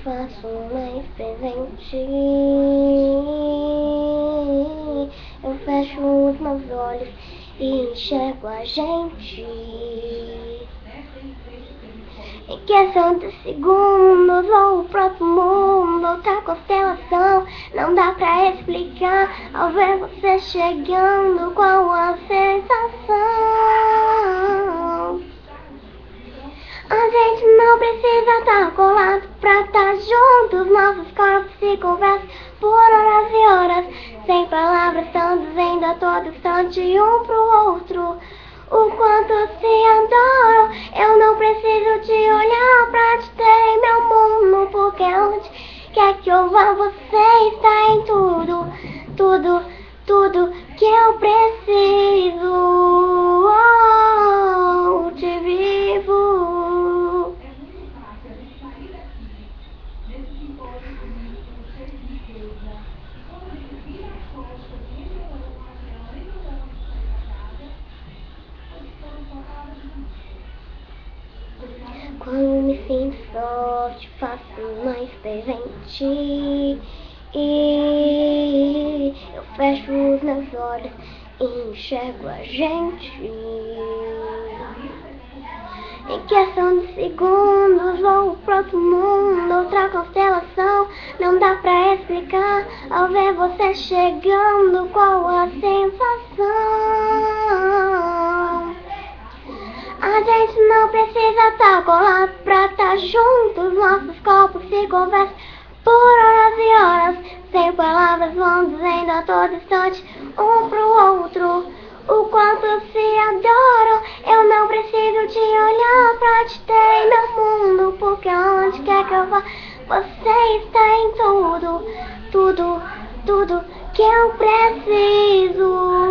faço mais presente. Eu fecho os meus olhos e enxergo a gente. Em questão de segundos, ou o próprio mundo, outra constelação. Não dá pra explicar ao ver você chegando, qual a sensação. A gente não precisa estar colado pra estar juntos. Nossos corpos se conversam por horas e horas, sem palavras, estão dizendo a todo instante um pro outro o quanto se adoram. Eu não preciso te olhar pra te ter em meu mundo, porque onde quer que eu vá você está em tudo, tudo, tudo que eu preciso. Oh, te vivo. Quando me sinto só, te faço mais presente. E eu fecho os meus olhos e enxergo a gente. Em questão de segundos, ou o próprio mundo, outra constelação. Não dá pra explicar ao ver você chegando, qual a sensação. A gente não precisa estar colado pra estar juntos. Nossos corpos se conversam por horas e horas, sem palavras, vão dizendo a todo instante um pro outro o quanto se adoram. Eu não preciso te olhar pra te ter em meu mundo, porque onde quer que eu vá você está em tudo, tudo, tudo que eu preciso.